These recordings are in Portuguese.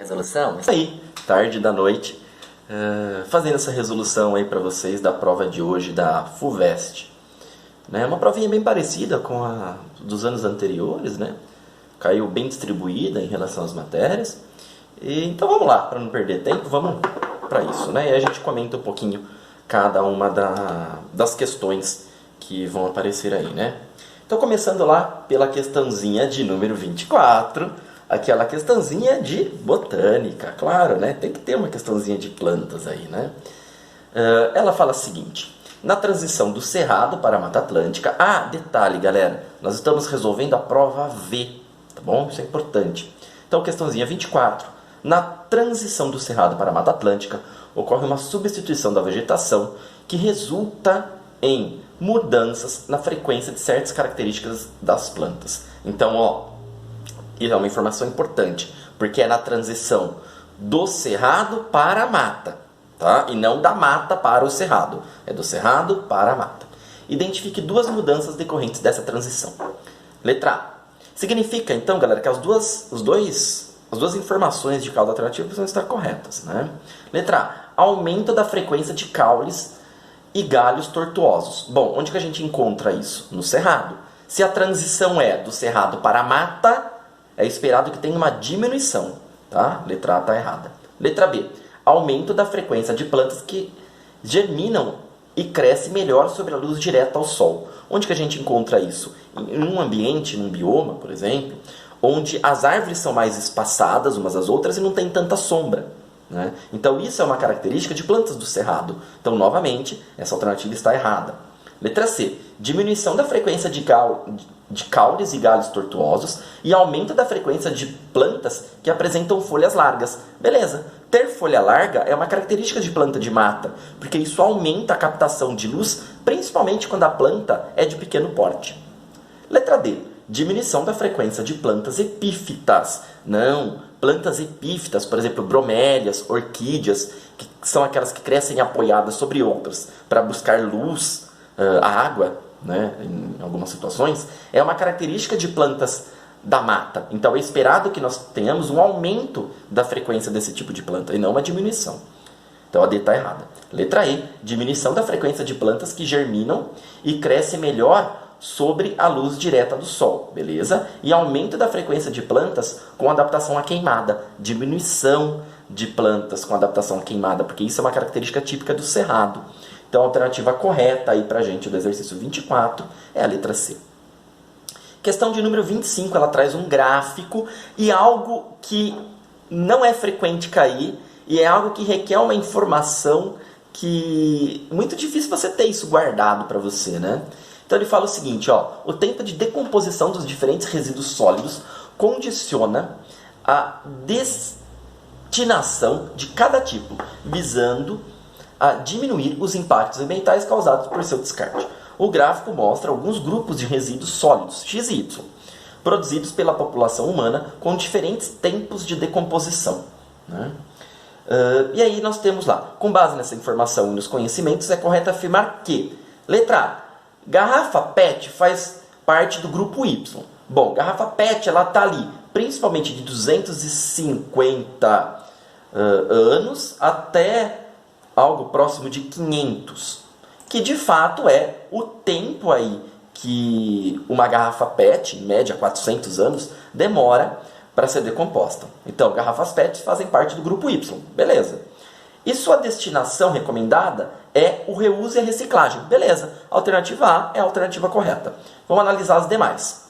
resolução? Aí, tarde da noite, fazendo essa resolução aí para vocês da prova de hoje da FUVEST. Né? Uma provinha bem parecida com a dos anos anteriores, né? Caiu bem distribuída em relação às matérias. Então vamos lá, para não perder tempo, vamos para isso, né? E a gente comenta um pouquinho cada uma das questões que vão aparecer aí, né? Então começando lá pela questãozinha de número 24, aquela questãozinha de botânica, claro, né? Tem que ter uma questãozinha de plantas aí, né? Ela fala o seguinte: na transição do Cerrado para a Mata Atlântica... detalhe, galera, nós estamos resolvendo a prova V, tá bom? Isso é importante. Então, questãozinha 24. Na transição do Cerrado para a Mata Atlântica, ocorre uma substituição da vegetação que resulta em mudanças na frequência de certas características das plantas. Então, isso é uma informação importante, porque é na transição do Cerrado para a mata, tá? E não da mata para o Cerrado. É do Cerrado para a mata. Identifique duas mudanças decorrentes dessa transição. Letra A. Significa, então, galera, que as duas informações de causa alternativa precisam estar corretas, né? Letra A. Aumento da frequência de caules e galhos tortuosos. Bom, onde que a gente encontra isso? No Cerrado. Se a transição é do Cerrado para a mata, é esperado que tenha uma diminuição, tá? Letra A está errada. Letra B. Aumento da frequência de plantas que germinam e crescem melhor sobre a luz direta ao sol. Onde que a gente encontra isso? Em um ambiente, num bioma, por exemplo, onde as árvores são mais espaçadas umas às outras e não tem tanta sombra, né? Então isso é uma característica de plantas do Cerrado. Então, novamente, essa alternativa está errada. Letra C. Diminuição da frequência de caules e galhos tortuosos e aumento da frequência de plantas que apresentam folhas largas. Beleza. Ter folha larga é uma característica de planta de mata, porque isso aumenta a captação de luz, principalmente quando a planta é de pequeno porte. Letra D. Diminuição da frequência de plantas epífitas. Não, plantas epífitas, por exemplo, bromélias, orquídeas, que são aquelas que crescem apoiadas sobre outras para buscar luz, água, né, em algumas situações, é uma característica de plantas da mata. Então é esperado que nós tenhamos um aumento da frequência desse tipo de planta e não uma diminuição. Então a D está errada. Letra E. Diminuição da frequência de plantas que germinam e crescem melhor sobre a luz direta do sol, beleza? E aumento da frequência de plantas com adaptação à queimada. Diminuição de plantas com adaptação à queimada, porque isso é uma característica típica do Cerrado. Então a alternativa correta aí pra gente do exercício 24 é a letra C. Questão de número 25, ela traz um gráfico e algo que não é frequente cair e é algo que requer uma informação que muito difícil você ter isso guardado para você, né? Então ele fala o seguinte, o tempo de decomposição dos diferentes resíduos sólidos condiciona a destinação de cada tipo, visando a diminuir os impactos ambientais causados por seu descarte. O gráfico mostra alguns grupos de resíduos sólidos, X e Y, produzidos pela população humana com diferentes tempos de decomposição, né? E aí nós temos lá, com base nessa informação e nos conhecimentos, é correto afirmar que, letra A, garrafa PET faz parte do grupo Y. Bom, garrafa PET ela está ali, principalmente de 250 anos até algo próximo de 500, que de fato é o tempo aí que uma garrafa PET, em média 400 anos, demora para ser decomposta. Então, garrafas PET fazem parte do grupo Y, beleza. E sua destinação recomendada é o reuso e a reciclagem, beleza. A alternativa A é a alternativa correta. Vamos analisar as demais.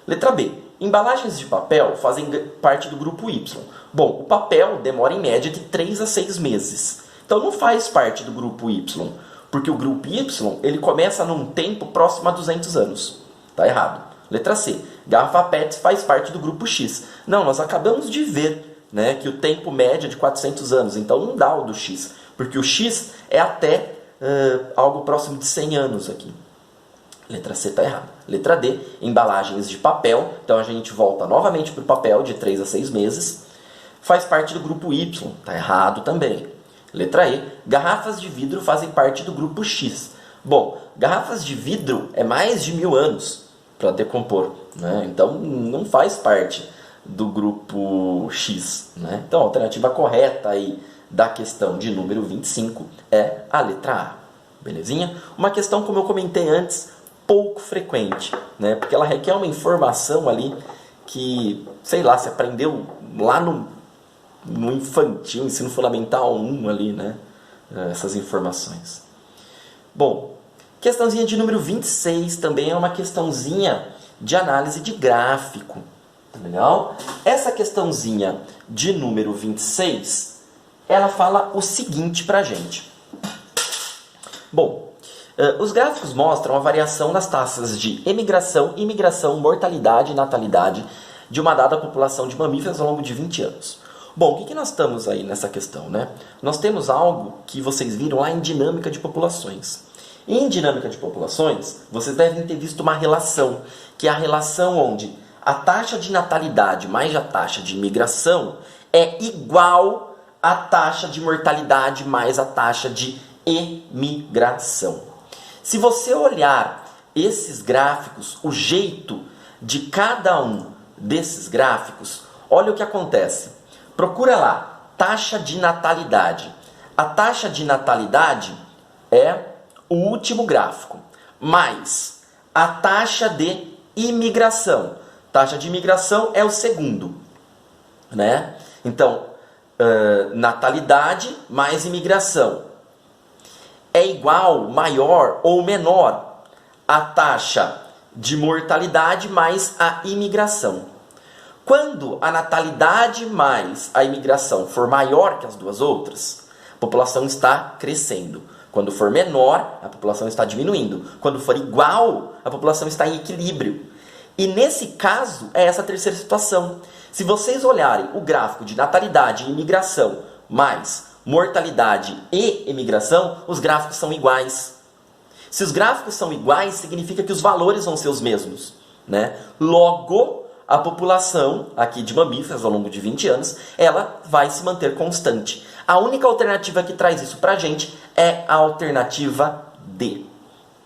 Letra B. Embalagens de papel fazem parte do grupo Y. Bom, o papel demora em média de 3 a 6 meses. Então não faz parte do grupo Y, porque o grupo Y ele começa num tempo próximo a 200 anos. Está errado. Letra C. Garrafa PET faz parte do grupo X. Não, nós acabamos de ver, né, que o tempo médio é de 400 anos, então não dá o do X, porque o X é até algo próximo de 100 anos aqui. Letra C está errada. Letra D. Embalagens de papel. Então a gente volta novamente para o papel de 3 a 6 meses. Faz parte do grupo Y. Está errado também. Letra E. Garrafas de vidro fazem parte do grupo X. Bom, garrafas de vidro é mais de 1000 anos para decompor, né? Então não faz parte do grupo X, né? Então a alternativa correta aí da questão de número 25 é a letra A, belezinha? Uma questão, como eu comentei antes, pouco frequente, né? Porque ela requer uma informação ali que, sei lá, se aprendeu lá no infantil, ensino fundamental 1 ali, né? Essas informações. Bom, questãozinha de número 26 também é uma questãozinha de análise de gráfico. Legal? Essa questãozinha de número 26, ela fala o seguinte pra gente. Bom, os gráficos mostram a variação nas taxas de emigração, imigração, mortalidade e natalidade de uma dada população de mamíferos ao longo de 20 anos. Bom, o que nós estamos aí nessa questão, né? Nós temos algo que vocês viram lá em dinâmica de populações. Em dinâmica de populações, vocês devem ter visto uma relação, que é a relação onde a taxa de natalidade mais a taxa de imigração é igual à taxa de mortalidade mais a taxa de emigração. Se você olhar esses gráficos, o jeito de cada um desses gráficos, olha o que acontece. Procura lá, taxa de natalidade. A taxa de natalidade é o último gráfico, mais a taxa de imigração. Taxa de imigração é o segundo, né? Então, natalidade mais imigração é igual, maior ou menor à taxa de mortalidade mais a imigração. Quando a natalidade mais a imigração for maior que as duas outras, a população está crescendo. Quando for menor, a população está diminuindo. Quando for igual, a população está em equilíbrio. E nesse caso, é essa terceira situação. Se vocês olharem o gráfico de natalidade e imigração mais mortalidade e imigração, os gráficos são iguais. Se os gráficos são iguais, significa que os valores vão ser os mesmos, né? Logo, a população aqui de mamíferos ao longo de 20 anos, ela vai se manter constante. A única alternativa que traz isso pra gente é a alternativa D.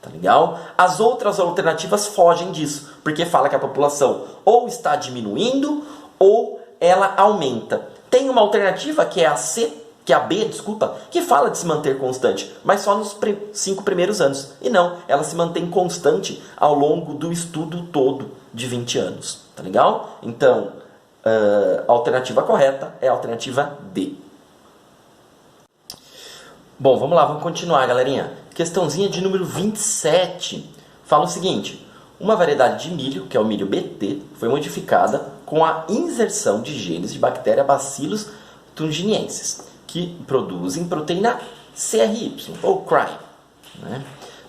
Tá legal? As outras alternativas fogem disso, porque fala que a população ou está diminuindo ou ela aumenta. Tem uma alternativa que é a C, que é a B, desculpa, que fala de se manter constante, mas só nos 5 primeiros anos. E não, ela se mantém constante ao longo do estudo todo de 20 anos. Tá legal? Então, a alternativa correta é a alternativa D. Bom, vamos lá, vamos continuar, galerinha. Questãozinha de número 27 fala o seguinte: uma variedade de milho, que é o milho BT, foi modificada com a inserção de genes de bactéria Bacillus thuringiensis, que produzem proteína CRY, ou CRY, né?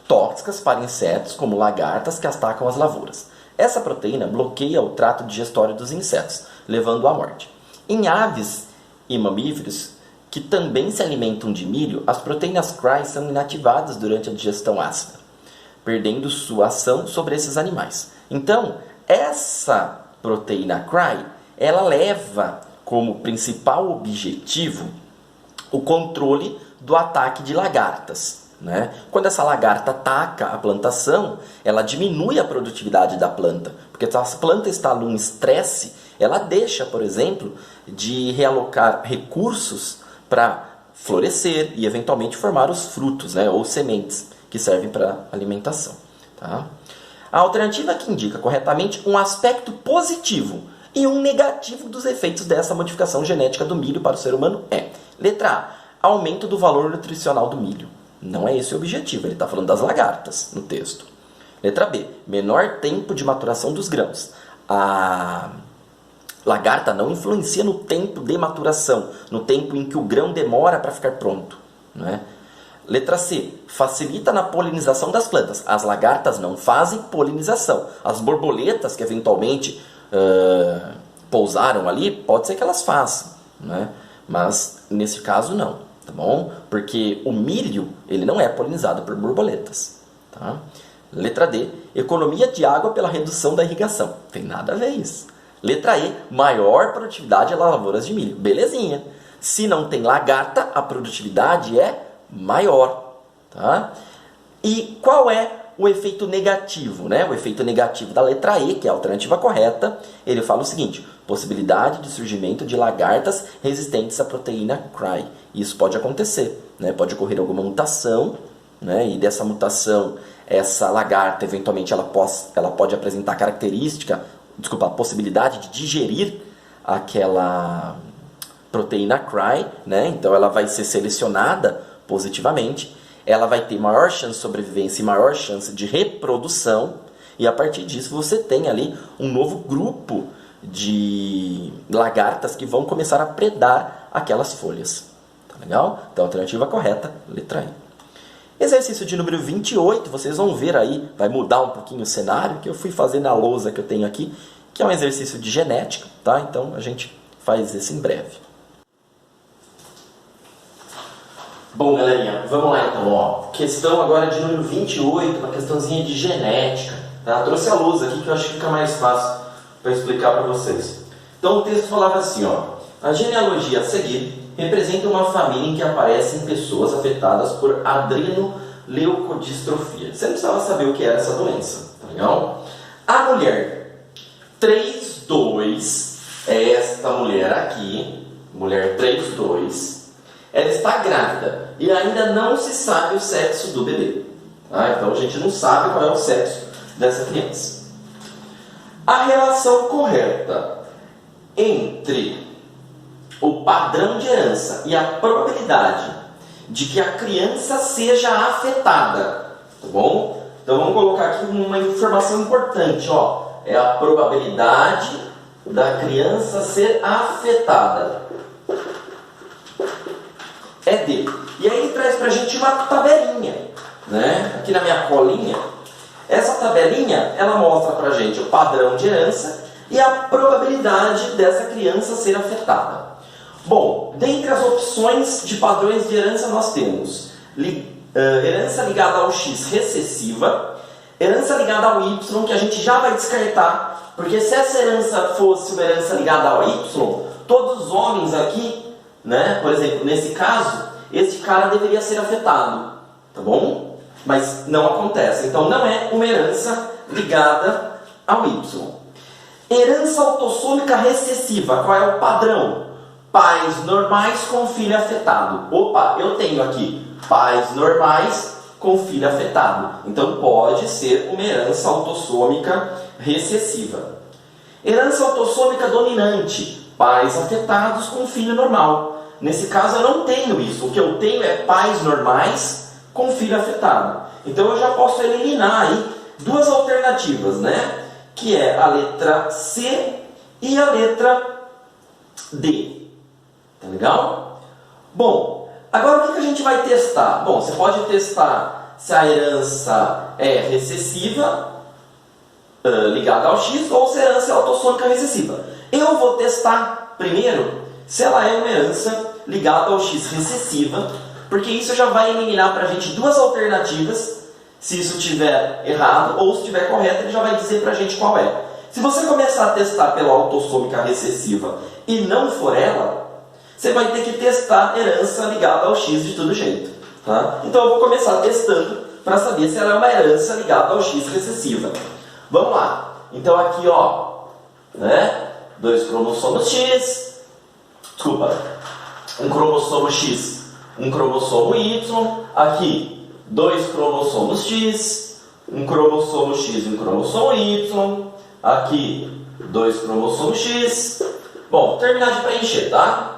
Tóxicas para insetos como lagartas que atacam as lavouras. Essa proteína bloqueia o trato digestório dos insetos, levando à morte. Em aves e mamíferos que também se alimentam de milho, as proteínas CRY são inativadas durante a digestão ácida, perdendo sua ação sobre esses animais. Então, essa proteína CRY, ela leva como principal objetivo o controle do ataque de lagartas, né? Quando essa lagarta ataca a plantação, ela diminui a produtividade da planta, porque se a planta está num estresse, ela deixa, por exemplo, de realocar recursos para florescer e eventualmente formar os frutos, né, ou sementes que servem para alimentação. Tá? A alternativa que indica corretamente um aspecto positivo e um negativo dos efeitos dessa modificação genética do milho para o ser humano é: letra A, aumento do valor nutricional do milho. Não é esse o objetivo, ele está falando das lagartas no texto. Letra B, menor tempo de maturação dos grãos. A lagarta não influencia no tempo de maturação, no tempo em que o grão demora para ficar pronto, né? Letra C, facilita na polinização das plantas. As lagartas não fazem polinização. As borboletas que eventualmente pousaram ali, pode ser que elas façam, né? Mas nesse caso não, tá bom? Porque o milho, ele não é polinizado por borboletas, tá? Letra D, economia de água pela redução da irrigação. Tem nada a ver isso. Letra E, maior produtividade das lavouras de milho. Belezinha. Se não tem lagarta, a produtividade é maior. Tá? E qual é o efeito negativo, né? O efeito negativo da letra E, que é a alternativa correta, ele fala o seguinte: possibilidade de surgimento de lagartas resistentes à proteína Cry. Isso pode acontecer, né? Pode ocorrer alguma mutação, né? E dessa mutação, essa lagarta, eventualmente, ela pode apresentar a possibilidade de digerir aquela proteína Cry, né? Então ela vai ser selecionada positivamente, ela vai ter maior chance de sobrevivência e maior chance de reprodução, e a partir disso você tem ali um novo grupo de lagartas que vão começar a predar aquelas folhas. Tá legal? Então a alternativa correta, letra I. Exercício de número 28, vocês vão ver aí, vai mudar um pouquinho o cenário, que eu fui fazer na lousa que eu tenho aqui, que é um exercício de genética, tá? Então a gente faz isso em breve. Bom, galerinha, vamos lá então, ó. Questão agora de número 28, uma questãozinha de genética, tá? Trouxe a lousa aqui que eu acho que fica mais fácil para explicar para vocês. Então o texto falava assim, ó: a genealogia a seguir representa uma família em que aparecem pessoas afetadas por adrenoleucodistrofia. Você não precisava saber o que era essa doença, tá legal? A mulher 32 é esta mulher aqui, mulher 32, ela está grávida e ainda não se sabe o sexo do bebê. Tá? Então a gente não sabe qual é o sexo dessa criança. A relação correta entre o padrão de herança e a probabilidade de que a criança seja afetada, tá bom? Então vamos colocar aqui uma informação importante, ó. É a probabilidade da criança ser afetada. É D. E aí ele traz pra gente uma tabelinha, né? Aqui na minha colinha. Essa tabelinha, ela mostra pra gente o padrão de herança e a probabilidade dessa criança ser afetada. Bom, dentre as opções de padrões de herança nós temos herança ligada ao X recessiva, herança ligada ao Y, que a gente já vai descartar, porque se essa herança fosse uma herança ligada ao Y, todos os homens aqui, né, por exemplo, nesse caso, esse cara deveria ser afetado, tá bom? Mas não acontece, então não é uma herança ligada ao Y. Herança autossômica recessiva, qual é o padrão? Pais normais com filho afetado. Opa, eu tenho aqui pais normais com filho afetado. Então pode ser uma herança autossômica recessiva. Herança autossômica dominante. Pais afetados com filho normal. Nesse caso eu não tenho isso. O que eu tenho é pais normais com filho afetado. Então eu já posso eliminar aí duas alternativas, né? Que é a letra C e a letra D. Tá legal? Bom, agora o que a gente vai testar? Bom, você pode testar se a herança é recessiva, ligada ao X, ou se a herança é autossômica recessiva. Eu vou testar primeiro se ela é uma herança ligada ao X recessiva, porque isso já vai eliminar pra gente duas alternativas. Se isso estiver errado ou se estiver correto, ele já vai dizer pra gente qual é. Se você começar a testar pela autossômica recessiva e não for ela, você vai ter que testar herança ligada ao X de todo jeito. Tá? Então eu vou começar testando para saber se ela é uma herança ligada ao X recessiva. Vamos lá. Então aqui, ó, né? 2 cromossomos X. Desculpa. Um cromossomo X, um cromossomo Y. Aqui, 2 cromossomos X, um cromossomo X e um cromossomo Y. Aqui, 2 cromossomos X. Bom, terminar de preencher, tá?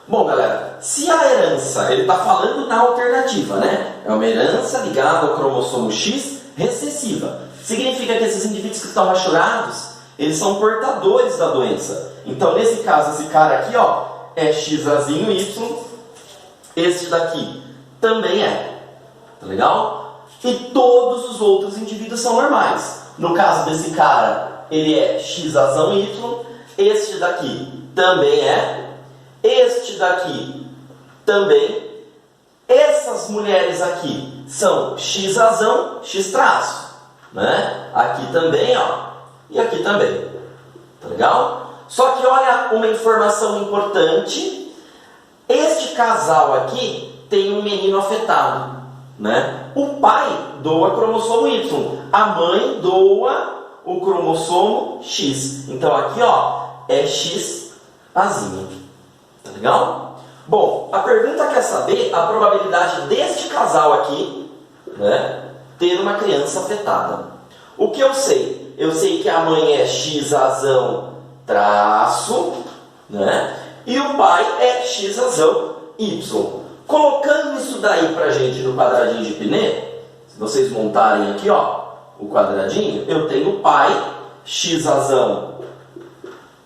Bom, galera, se a herança, ele está falando na alternativa, né? É uma herança ligada ao cromossomo X recessiva. Significa que esses indivíduos que estão machurados, eles são portadores da doença. Então, nesse caso, esse cara aqui, ó, é XAzinho Y. Esse daqui também é. Tá legal? E todos os outros indivíduos são normais. No caso desse cara, ele é XAzão Y. Este daqui também é. Este daqui também. Essas mulheres aqui são XAzão, X traço, né? Aqui também, ó. E aqui também. Tá legal? Só que olha uma informação importante. Este casal aqui tem um menino afetado, né? O pai doa cromossomo Y, a mãe doa o cromossomo X. Então aqui, ó, é X azinho. Tá legal? Bom, a pergunta quer saber a probabilidade deste casal aqui, né, ter uma criança afetada. O que eu sei? Eu sei que a mãe é X razão traço, né, e o pai é X razão Y. Colocando isso daí pra gente no quadradinho de Pinet, se vocês montarem aqui, ó, o quadradinho, eu tenho o pai X razão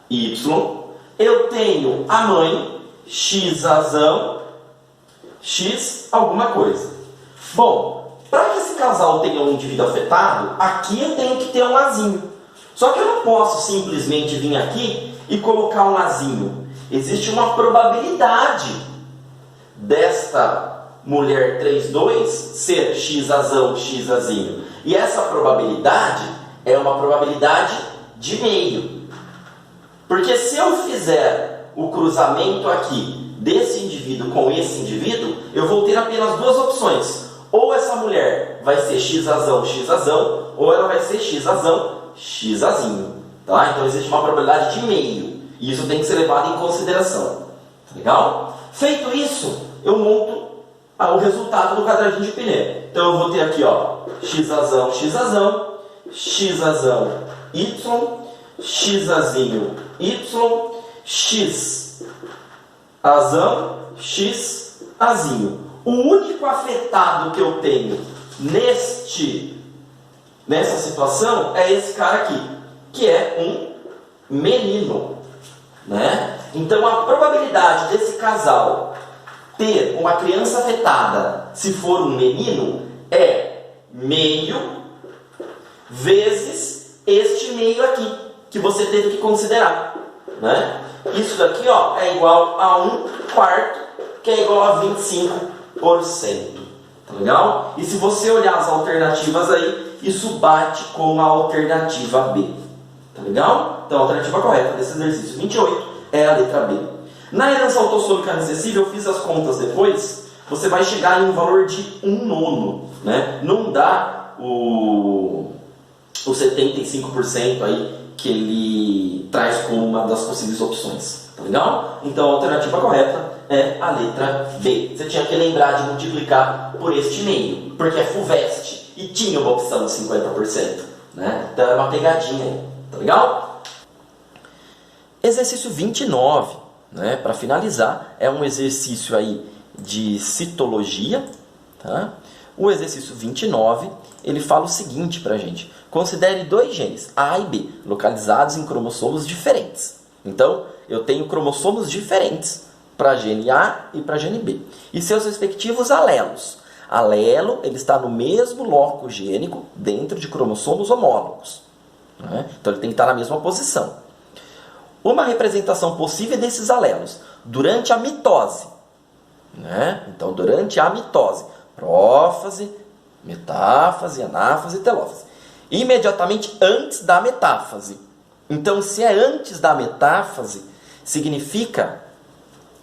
Y, eu tenho a mãe X razão X alguma coisa. Bom, para que esse casal tenha um indivíduo afetado, aqui eu tenho que ter um azinho. Só que eu não posso simplesmente vir aqui e colocar um azinho. Existe uma probabilidade desta mulher 3,2 ser X razão X azinho. E essa probabilidade é uma probabilidade de meio. Porque se eu fizer o cruzamento aqui desse indivíduo com esse indivíduo, eu vou ter apenas duas opções. Ou essa mulher vai ser X razão, ou ela vai ser X razão, X azinho. Tá? Então existe uma probabilidade de meio. E isso tem que ser levado em consideração. Tá legal? Feito isso, eu monto o resultado do quadradinho de Pinet. Então eu vou ter aqui, ó, X razão, X razão, X razão, Y, X azinho, Y, X razão, X azinho. O único afetado que eu tenho nessa situação é esse cara aqui, que é um menino, né? Então a probabilidade desse casal ter uma criança afetada, se for um menino, é meio vezes este meio aqui, que você teve que considerar, né? Isso daqui, ó, é igual a 1/4, que é igual a 25%. Tá legal? E se você olhar as alternativas aí, isso bate com a alternativa B. Tá legal? Então a alternativa correta desse exercício 28 é a letra B. Na herança autossômica recessiva, eu fiz as contas depois, você vai chegar em um valor de 1/9, né? Não dá o 75% aí que ele traz como uma das possíveis opções. Tá legal? Então a alternativa correta é a letra B. Você tinha que lembrar de multiplicar por este meio, porque é FUVEST e tinha uma opção de 50%, né? Então é uma pegadinha aí. Tá legal? Exercício 29, né? Para finalizar, é um exercício aí de citologia, tá? O exercício 29, ele fala o seguinte pra gente: considere dois genes, A e B, localizados em cromossomos diferentes. Então, eu tenho cromossomos diferentes para gene A e para gene B. E seus respectivos alelos. Alelo, ele está no mesmo loco gênico dentro de cromossomos homólogos, né? Então, ele tem que estar na mesma posição. Uma representação possível desses alelos durante a mitose, né? Então, durante a mitose, prófase, metáfase, anáfase e telófase. Imediatamente antes da metáfase. Então, se é antes da metáfase, significa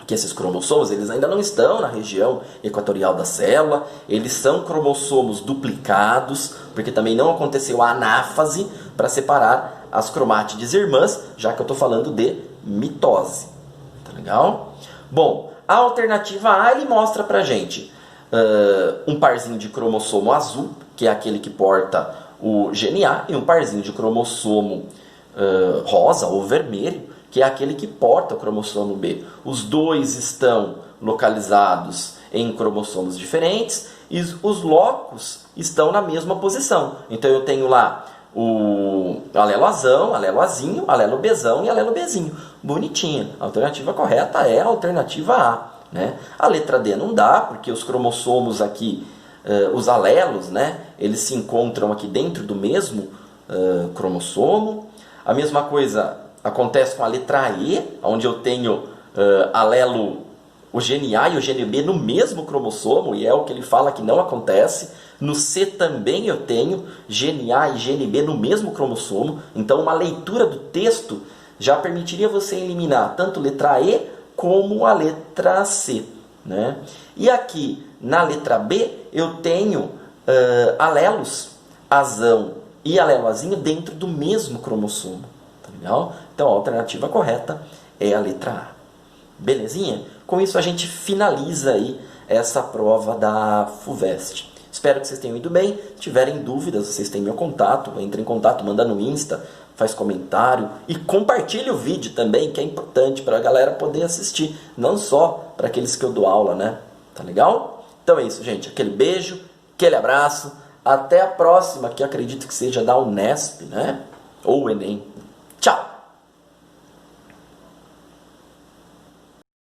que esses cromossomos eles ainda não estão na região equatorial da célula, eles são cromossomos duplicados, porque também não aconteceu a anáfase para separar as cromátides irmãs, já que eu estou falando de mitose. Tá legal? Bom, a alternativa A ele mostra pra gente um parzinho de cromossomo azul, que é aquele que porta o gene A, e um parzinho de cromossomo rosa ou vermelho, que é aquele que porta o cromossomo B. Os dois estão localizados em cromossomos diferentes e os locos estão na mesma posição. Então eu tenho lá o alelo azão, alelo azinho, alelo Bzão e alelo Bzinho. Bonitinha. A alternativa correta é a alternativa A, né? A letra D não dá, porque os cromossomos aqui, os alelos, né, eles se encontram aqui dentro do mesmo cromossomo. A mesma coisa acontece com a letra E, onde eu tenho alelo, o gene A e o gene B no mesmo cromossomo, e é o que ele fala que não acontece. No C também eu tenho gene A e gene B no mesmo cromossomo, então uma leitura do texto já permitiria você eliminar tanto a letra E como a letra C, né? E aqui Na letra B, eu tenho alelos azão e alelo azinho dentro do mesmo cromossomo. Tá legal? Então, a alternativa correta é a letra A. Belezinha? Com isso, a gente finaliza aí essa prova da FUVEST. Espero que vocês tenham ido bem. Se tiverem dúvidas, vocês têm meu contato. Entre em contato, manda no Insta, faz comentário e compartilhe o vídeo também, que é importante para a galera poder assistir. Não só para aqueles que eu dou aula, né? Tá legal? Então é isso, gente. Aquele beijo, aquele abraço. Até a próxima, que acredito que seja da Unesp, né? Ou o Enem. Tchau!